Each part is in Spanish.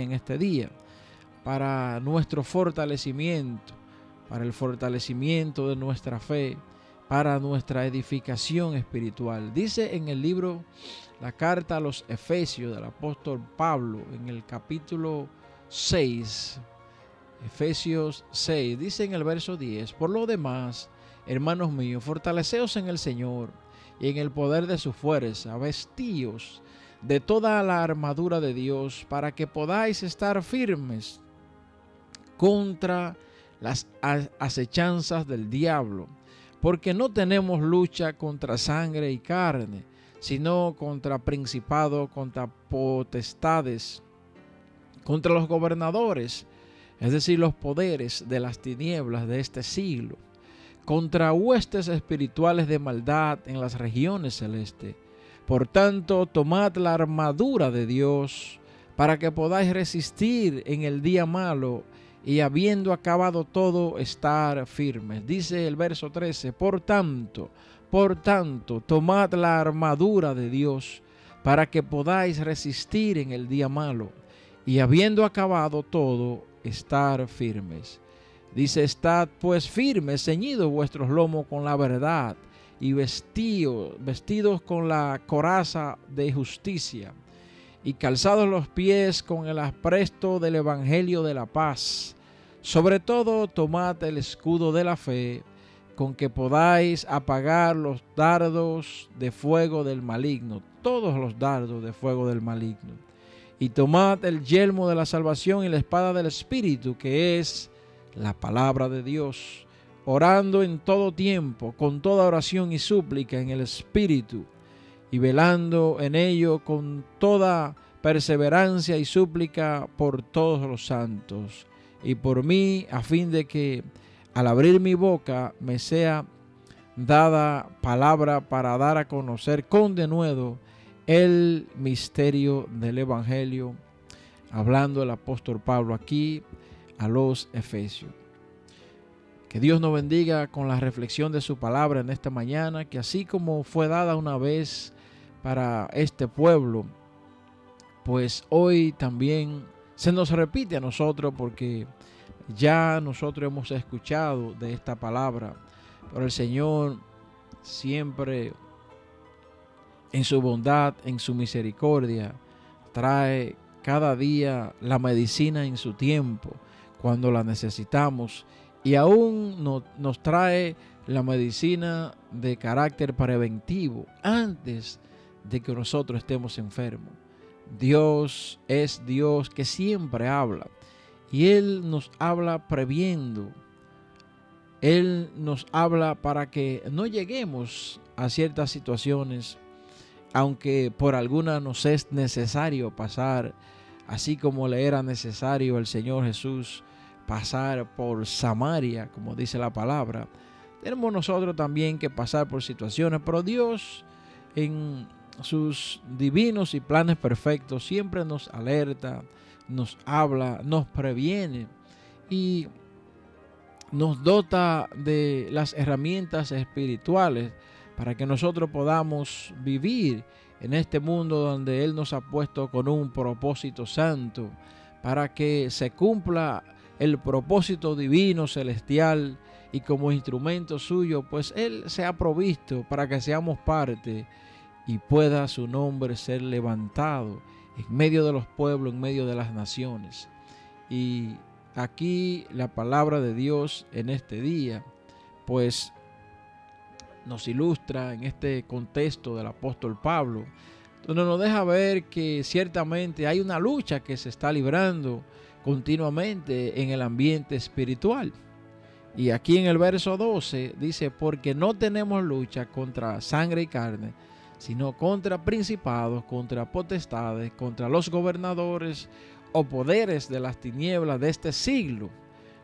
en este día, para nuestro fortalecimiento, para el fortalecimiento de nuestra fe, para nuestra edificación espiritual. Dice en el libro, la carta a los Efesios del apóstol Pablo, en el capítulo 6, Efesios 6, dice en el verso 10, por lo demás, hermanos míos, fortaleceos en el Señor y en el poder de su fuerza, vestíos de toda la armadura de Dios para que podáis estar firmes contra las acechanzas del diablo, porque no tenemos lucha contra sangre y carne, sino contra principados, contra potestades, contra los gobernadores, es decir, los poderes de las tinieblas de este siglo, contra huestes espirituales de maldad en las regiones celestes. Por tanto, tomad la armadura de Dios para que podáis resistir en el día malo y habiendo acabado todo, estar firmes. Dice el verso 13, por tanto, tomad la armadura de Dios para que podáis resistir en el día malo y habiendo acabado todo, estar firmes. Dice, estad pues firmes, ceñidos vuestros lomos con la verdad y vestidos con la coraza de justicia y calzados los pies con el apresto del evangelio de la paz. Sobre todo, tomad el escudo de la fe, con que podáis apagar los dardos de fuego del maligno, todos los dardos de fuego del maligno. Y tomad el yelmo de la salvación y la espada del Espíritu, que es la palabra de Dios, orando en todo tiempo, con toda oración y súplica en el Espíritu, y velando en ello con toda perseverancia y súplica por todos los santos, y por mí, a fin de que al abrir mi boca me sea dada palabra para dar a conocer con denuedo el misterio del Evangelio, hablando el apóstol Pablo aquí a los Efesios. Que Dios nos bendiga con la reflexión de su palabra en esta mañana, que así como fue dada una vez para este pueblo, pues hoy también se nos repite a nosotros, porque ya nosotros hemos escuchado de esta palabra, pero el Señor siempre en su bondad, en su misericordia, trae cada día la medicina en su tiempo, cuando la necesitamos, y aún nos trae la medicina de carácter preventivo antes de que nosotros estemos enfermos. Dios es Dios que siempre habla, y Él nos habla previendo. Él nos habla para que no lleguemos a ciertas situaciones, aunque por alguna nos es necesario pasar, así como le era necesario al Señor Jesús pasar por Samaria, como dice la palabra. Tenemos nosotros también que pasar por situaciones, pero Dios en sus divinos y planes perfectos siempre nos alerta, nos habla, nos previene y nos dota de las herramientas espirituales para que nosotros podamos vivir en este mundo donde Él nos ha puesto con un propósito santo, para que se cumpla el propósito divino, celestial, y como instrumento suyo, pues Él se ha provisto para que seamos parte y pueda su nombre ser levantado en medio de los pueblos, en medio de las naciones. Y aquí la palabra de Dios en este día, pues nos ilustra en este contexto del apóstol Pablo, donde nos deja ver que ciertamente hay una lucha que se está librando continuamente en el ambiente espiritual. Y aquí en el verso 12 dice, porque no tenemos lucha contra sangre y carne, sino contra principados, contra potestades, contra los gobernadores o poderes de las tinieblas de este siglo,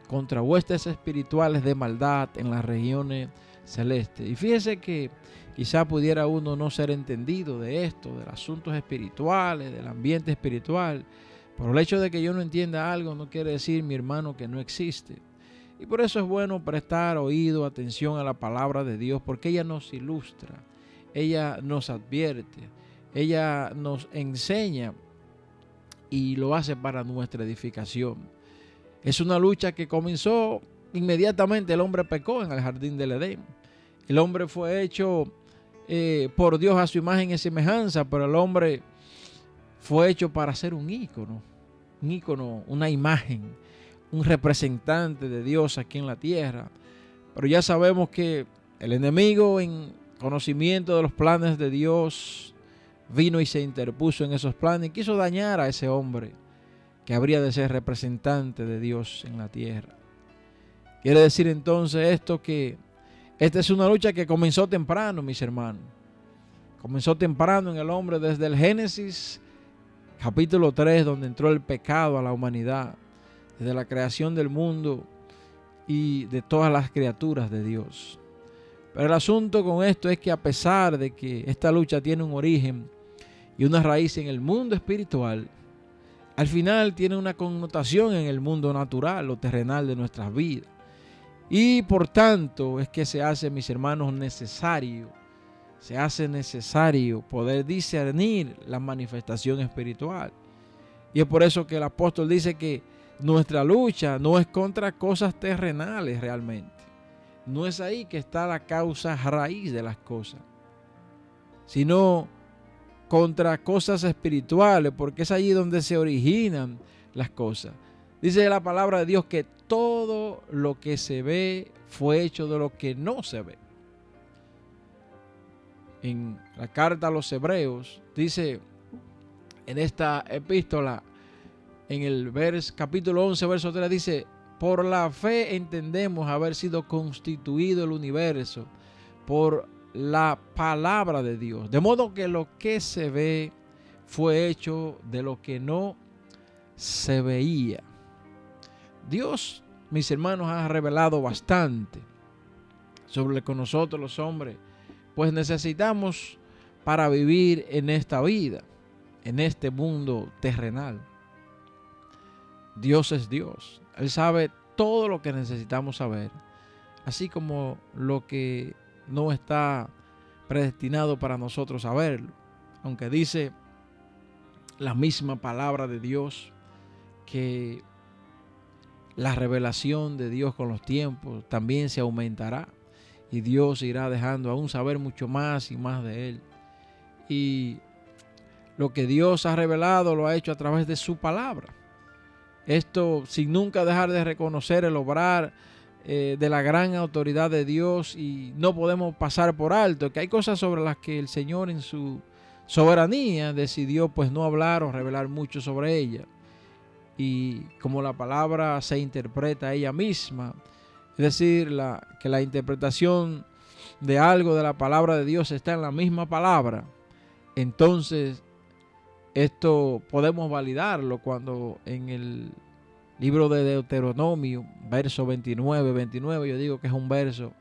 contra huestes espirituales de maldad en las regiones celestes. Y fíjese que quizá pudiera uno no ser entendido de esto, de los asuntos espirituales, del ambiente espiritual. Por el hecho de que yo no entienda algo no quiere decir, mi hermano, que no existe. Y por eso es bueno prestar oído, atención a la palabra de Dios, porque ella nos ilustra, ella nos advierte, ella nos enseña y lo hace para nuestra edificación. Es una lucha que comenzó inmediatamente. El hombre pecó en el jardín del Edén. El hombre fue hecho por Dios a su imagen y semejanza, pero el hombre fue hecho para ser un ícono, una imagen, un representante de Dios aquí en la tierra. Pero ya sabemos que el enemigo, en conocimiento de los planes de Dios, vino y se interpuso en esos planes y quiso dañar a ese hombre que habría de ser representante de Dios en la tierra. Quiere decir entonces esto que esta es una lucha que comenzó temprano, mis hermanos. Comenzó temprano en el hombre desde el Génesis capítulo 3, donde entró el pecado a la humanidad, desde la creación del mundo y de todas las criaturas de Dios. Pero el asunto con esto es que a pesar de que esta lucha tiene un origen y una raíz en el mundo espiritual, al final tiene una connotación en el mundo natural o terrenal de nuestras vidas. Y por tanto es que se hace, mis hermanos, necesario poder discernir la manifestación espiritual. Y es por eso que el apóstol dice que nuestra lucha no es contra cosas terrenales realmente. No es ahí que está la causa raíz de las cosas, sino contra cosas espirituales, porque es allí donde se originan las cosas. Dice la palabra de Dios que todo lo que se ve fue hecho de lo que no se ve. En la carta a los Hebreos dice en esta epístola, en el capítulo 11, verso 3, dice: por la fe entendemos haber sido constituido el universo por la palabra de Dios, de modo que lo que se ve fue hecho de lo que no se veía. Dios, mis hermanos, ha revelado bastante sobre lo que nosotros los hombres pues necesitamos para vivir en esta vida, en este mundo terrenal. Dios es Dios. Él sabe todo lo que necesitamos saber, así como lo que no está predestinado para nosotros saberlo. Aunque dice la misma palabra de Dios que la revelación de Dios con los tiempos también se aumentará y Dios irá dejando aún saber mucho más y más de Él. Y lo que Dios ha revelado lo ha hecho a través de su palabra. Esto sin nunca dejar de reconocer el obrar de la gran autoridad de Dios, y no podemos pasar por alto que hay cosas sobre las que el Señor en su soberanía decidió pues no hablar o revelar mucho sobre ella. Y como la palabra se interpreta ella misma, es decir, que la interpretación de algo de la palabra de Dios está en la misma palabra, entonces esto podemos validarlo cuando en el libro de Deuteronomio, verso 29, yo digo que es un verso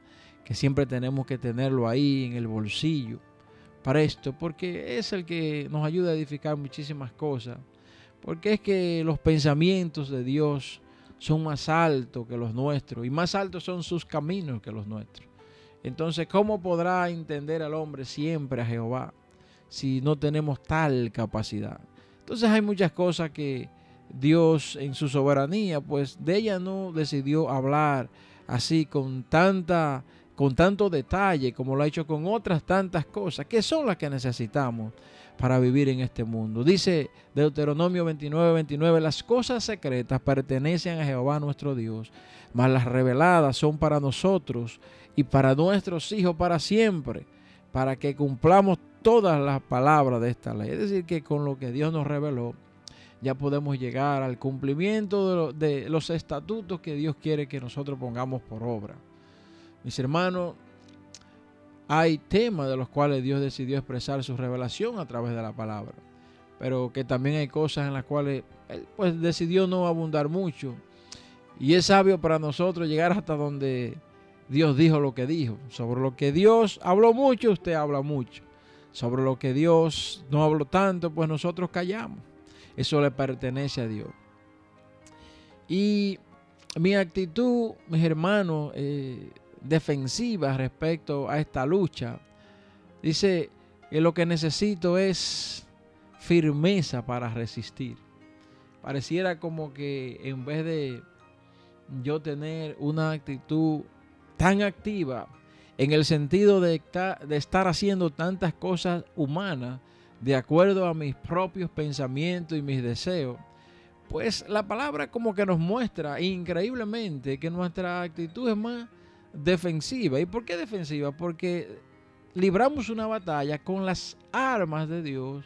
que siempre tenemos que tenerlo ahí en el bolsillo para esto, porque es el que nos ayuda a edificar muchísimas cosas, porque es que los pensamientos de Dios son más altos que los nuestros y más altos son sus caminos que los nuestros. Entonces, ¿cómo podrá entender al hombre siempre a Jehová si no tenemos tal capacidad? Entonces hay muchas cosas que Dios en su soberanía, pues de ella no decidió hablar así con tanto detalle como lo ha hecho con otras tantas cosas que son las que necesitamos para vivir en este mundo. Dice Deuteronomio 29, las cosas secretas pertenecen a Jehová nuestro Dios, mas las reveladas son para nosotros y para nuestros hijos para siempre, para que cumplamos todas las palabras de esta ley. Es decir, que con lo que Dios nos reveló, ya podemos llegar al cumplimiento de los estatutos que Dios quiere que nosotros pongamos por obra. Mis hermanos, hay temas de los cuales Dios decidió expresar su revelación a través de la palabra, pero que también hay cosas en las cuales Él pues decidió no abundar mucho. Y es sabio para nosotros llegar hasta donde Dios dijo lo que dijo. Sobre lo que Dios habló mucho, usted habla mucho. Sobre lo que Dios no habló tanto, pues nosotros callamos. Eso le pertenece a Dios. Y mi actitud, mis hermanos, defensiva respecto a esta lucha, dice que lo que necesito es firmeza para resistir. pareciera como que en vez de yo tener una actitud tan activa, en el sentido de estar haciendo tantas cosas humanas de acuerdo a mis propios pensamientos y mis deseos, pues la palabra como que nos muestra increíblemente que nuestra actitud es más defensiva. ¿Y por qué defensiva? Porque libramos una batalla con las armas de Dios.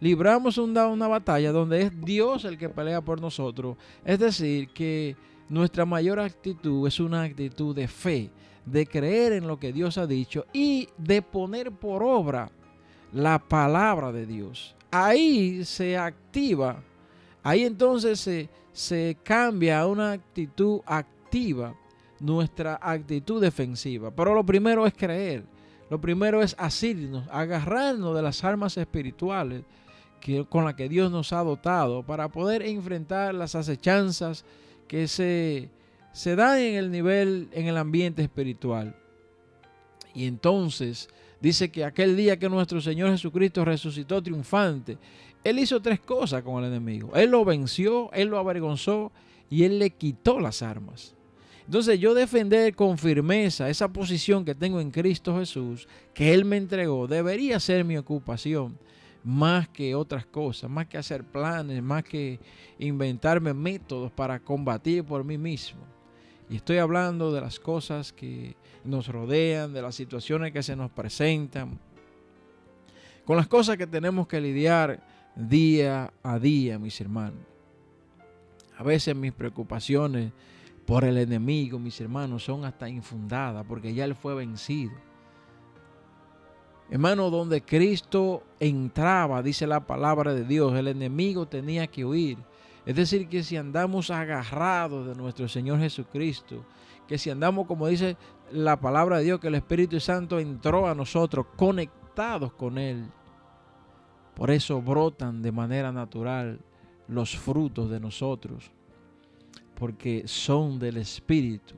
Libramos una batalla donde es Dios el que pelea por nosotros. Es decir, que nuestra mayor actitud es una actitud de fe, de creer en lo que Dios ha dicho y de poner por obra la palabra de Dios. Ahí se activa, ahí entonces se cambia a una actitud activa nuestra actitud defensiva. Pero lo primero es creer, lo primero es asirnos, agarrarnos de las armas espirituales con las que Dios nos ha dotado para poder enfrentar las acechanzas que se dan en el nivel, en el ambiente espiritual. Y entonces dice que aquel día que nuestro Señor Jesucristo resucitó triunfante, Él hizo 3 cosas con el enemigo. Él lo venció, Él lo avergonzó y Él le quitó las armas. Entonces yo defender con firmeza esa posición que tengo en Cristo Jesús, que Él me entregó, debería ser mi ocupación. Más que otras cosas, más que hacer planes, más que inventarme métodos para combatir por mí mismo. Y estoy hablando de las cosas que nos rodean, de las situaciones que se nos presentan, con las cosas que tenemos que lidiar día a día, mis hermanos. A veces mis preocupaciones por el enemigo, mis hermanos, son hasta infundadas porque ya él fue vencido. Hermano, donde Cristo entraba, dice la palabra de Dios, el enemigo tenía que huir. Es decir, que si andamos agarrados de nuestro Señor Jesucristo, que si andamos, como dice la palabra de Dios, que el Espíritu Santo entró a nosotros, conectados con Él, por eso brotan de manera natural los frutos de nosotros, porque son del Espíritu.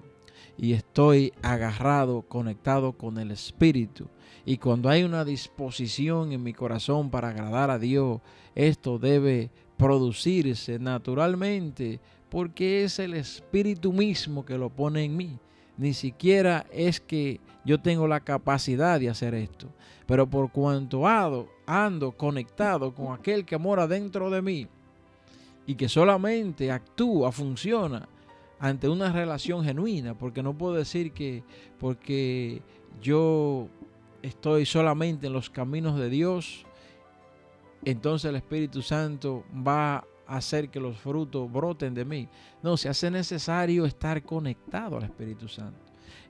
Y estoy agarrado, conectado con el Espíritu. Y cuando hay una disposición en mi corazón para agradar a Dios, esto debe producirse naturalmente, porque es el Espíritu mismo que lo pone en mí. Ni siquiera es que yo tengo la capacidad de hacer esto, pero por cuanto ando conectado con aquel que mora dentro de mí y que solamente actúa, funciona ante una relación genuina, porque no puedo decir que porque yo estoy solamente en los caminos de Dios, entonces el Espíritu Santo va a hacer que los frutos broten de mí. No, se hace necesario estar conectado al Espíritu Santo,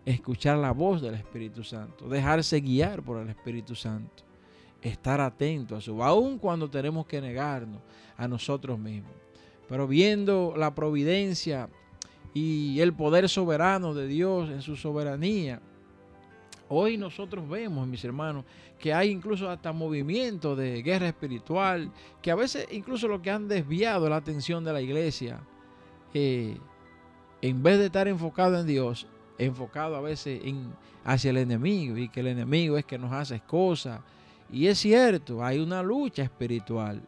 escuchar la voz del Espíritu Santo, dejarse guiar por el Espíritu Santo, estar atento a su voz, aun cuando tenemos que negarnos a nosotros mismos. Pero viendo la providencia y el poder soberano de Dios en su soberanía, hoy nosotros vemos, mis hermanos, que hay incluso hasta movimientos de guerra espiritual, que a veces incluso lo que han desviado la atención de la iglesia, en vez de estar enfocado en Dios, enfocado a veces hacia el enemigo, y que el enemigo es que nos hace cosas. Y es cierto, hay una lucha espiritual,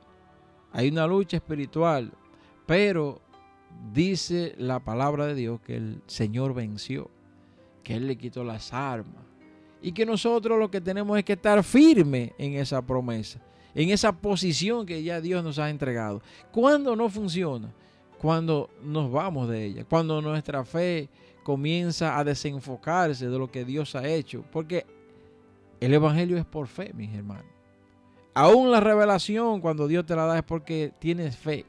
pero dice la palabra de Dios que el Señor venció, que Él le quitó las armas y que nosotros lo que tenemos es que estar firmes en esa promesa, en esa posición que ya Dios nos ha entregado. ¿Cuándo no funciona? Cuando nos vamos de ella, cuando nuestra fe comienza a desenfocarse de lo que Dios ha hecho, porque el evangelio es por fe, mis hermanos. Aún la revelación, cuando Dios te la da, es porque tienes fe.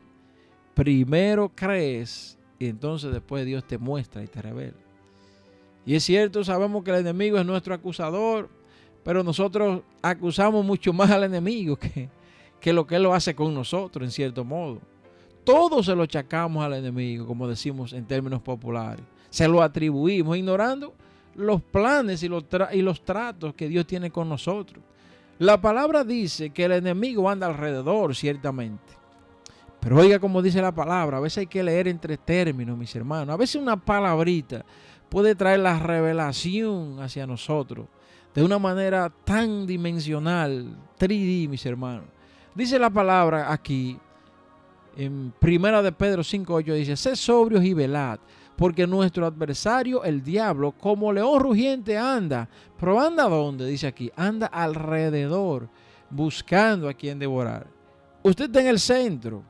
Primero crees y entonces después Dios te muestra y te revela. Y es cierto, sabemos que el enemigo es nuestro acusador, pero nosotros acusamos mucho más al enemigo que lo que él lo hace con nosotros, en cierto modo. Todo se lo achacamos al enemigo, como decimos en términos populares. Se lo atribuimos, ignorando los planes y los tratos que Dios tiene con nosotros. La palabra dice que el enemigo anda alrededor, ciertamente. Pero oiga como dice la palabra, a veces hay que leer entre términos, mis hermanos. A veces una palabrita puede traer la revelación hacia nosotros de una manera tan dimensional, 3D, mis hermanos. Dice la palabra aquí En Primera de Pedro 5:8 dice: sed sobrios y velad, porque nuestro adversario, el diablo, como león rugiente anda. ¿Pero anda dónde? Dice aquí, anda alrededor, buscando a quien devorar. Usted está en el centro,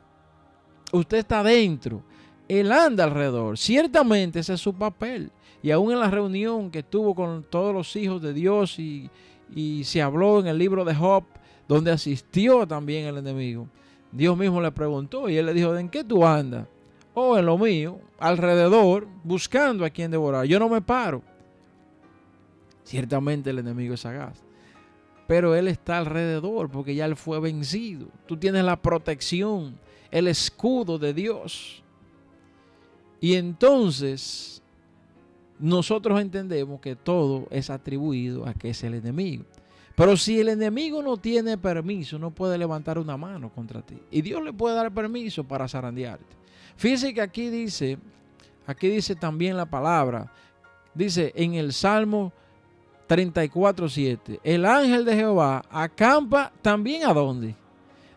usted está adentro, él anda alrededor. Ciertamente ese es su papel. Y aún en la reunión que tuvo con todos los hijos de Dios y se habló en el libro de Job, donde asistió también el enemigo, Dios mismo le preguntó y él le dijo: ¿en qué tú andas? Oh, en lo mío, alrededor, buscando a quien devorar. Yo no me paro. Ciertamente el enemigo es sagaz, pero él está alrededor porque ya él fue vencido. Tú tienes la protección, el escudo de Dios. Y entonces nosotros entendemos que todo es atribuido a que es el enemigo. Pero si el enemigo no tiene permiso, no puede levantar una mano contra ti. Y Dios le puede dar permiso para zarandearte. Fíjense que aquí dice también la palabra, dice en el Salmo 34:7, el ángel de Jehová acampa también ¿a dónde?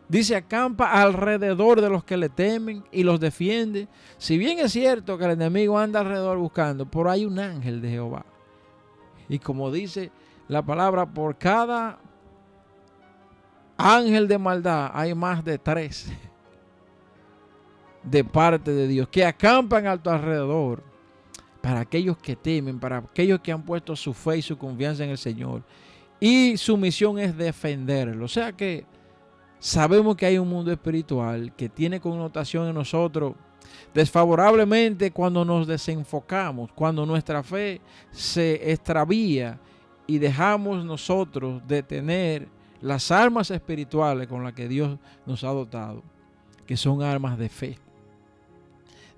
Dice, acampa alrededor de los que le temen y los defiende. Si bien es cierto que el enemigo anda alrededor buscando, pero hay un ángel de Jehová. Y como dice la palabra, por cada ángel de maldad hay más de 3 de parte de Dios, que acampan a tu alrededor, para aquellos que temen, para aquellos que han puesto su fe y su confianza en el Señor. Y su misión es defenderlo. O sea que sabemos que hay un mundo espiritual que tiene connotación en nosotros desfavorablemente cuando nos desenfocamos, cuando nuestra fe se extravía y dejamos nosotros de tener las armas espirituales con las que Dios nos ha dotado, que son armas de fe.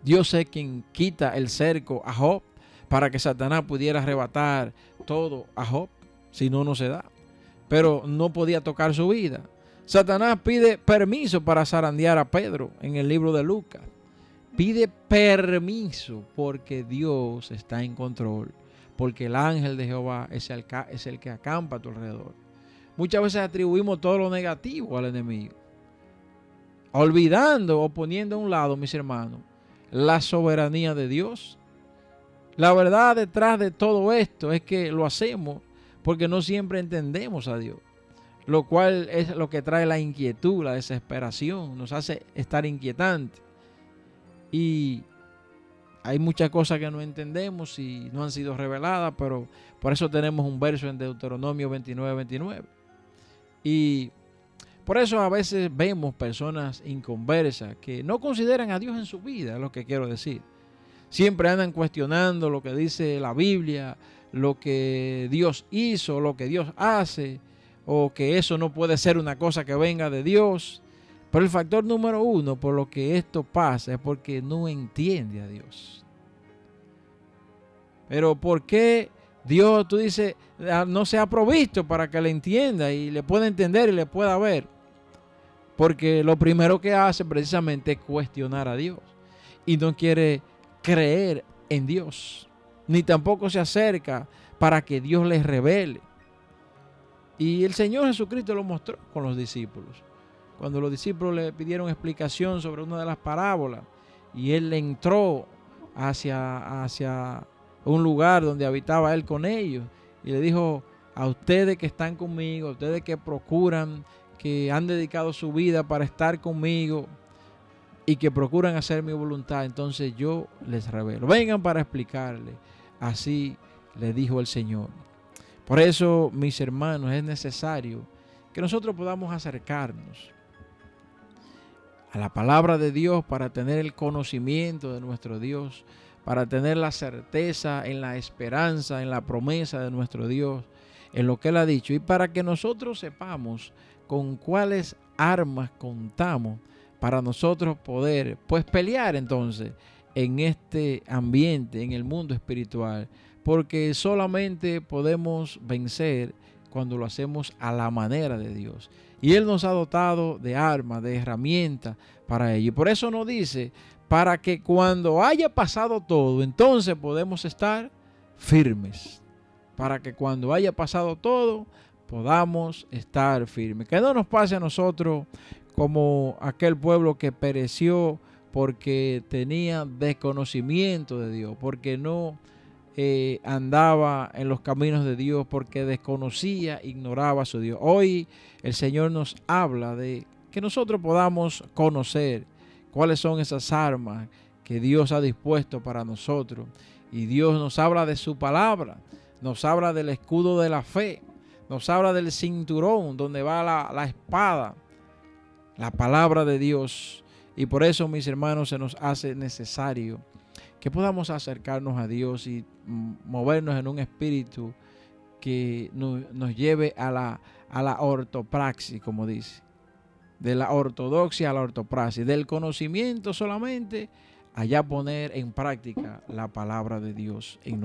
Dios es quien quita el cerco a Job para que Satanás pudiera arrebatar todo a Job, si no, no se da. Pero no podía tocar su vida. Satanás pide permiso para zarandear a Pedro en el libro de Lucas. Pide permiso porque Dios está en control, porque el ángel de Jehová es el que acampa a tu alrededor. Muchas veces atribuimos todo lo negativo al enemigo, olvidando o poniendo a un lado, mis hermanos, la soberanía de Dios. La verdad detrás de todo esto es que lo hacemos porque no siempre entendemos a Dios, lo cual es lo que trae la inquietud, la desesperación, nos hace estar inquietantes. Y hay muchas cosas que no entendemos y no han sido reveladas, pero por eso tenemos un verso en Deuteronomio 29:29. Y por eso a veces vemos personas inconversas que no consideran a Dios en su vida, es lo que quiero decir. Siempre andan cuestionando lo que dice la Biblia, lo que Dios hizo, lo que Dios hace, o que eso no puede ser una cosa que venga de Dios. Pero el factor número 1 por lo que esto pasa es porque no entiende a Dios. Pero ¿por qué Dios, tú dices, no se ha provisto para que le entienda y le pueda entender y le pueda ver? Porque lo primero que hace precisamente es cuestionar a Dios y no quiere creer en Dios, ni tampoco se acerca para que Dios les revele. Y el Señor Jesucristo lo mostró con los discípulos. Cuando los discípulos le pidieron explicación sobre una de las parábolas y Él entró hacia un lugar donde habitaba Él con ellos y le dijo: a ustedes que están conmigo, a ustedes que procuran, que han dedicado su vida para estar conmigo y que procuran hacer mi voluntad, entonces yo les revelo. Vengan para explicarle. Así le dijo el Señor. Por eso, mis hermanos, es necesario que nosotros podamos acercarnos a la palabra de Dios para tener el conocimiento de nuestro Dios, para tener la certeza en la esperanza, en la promesa de nuestro Dios, en lo que Él ha dicho, y para que nosotros sepamos con cuáles armas contamos para nosotros poder pelear entonces en este ambiente, en el mundo espiritual, porque solamente podemos vencer cuando lo hacemos a la manera de Dios. Y Él nos ha dotado de armas, de herramientas para ello. Y por eso nos dice, para que cuando haya pasado todo, entonces podemos estar firmes. Para que cuando haya pasado todo, podamos estar firmes. Que no nos pase a nosotros como aquel pueblo que pereció porque tenía desconocimiento de Dios, porque no andaba en los caminos de Dios, porque desconocía, ignoraba a su Dios. Hoy el Señor nos habla de que nosotros podamos conocer cuáles son esas armas que Dios ha dispuesto para nosotros. Y Dios nos habla de su palabra, nos habla del escudo de la fe, nos habla del cinturón donde va la espada, la palabra de Dios. Y por eso, mis hermanos, se nos hace necesario que podamos acercarnos a Dios y movernos en un espíritu que nos lleve a la ortopraxis, como dice, de la ortodoxia a la ortopraxis, del conocimiento solamente, allá poner en práctica la palabra de Dios en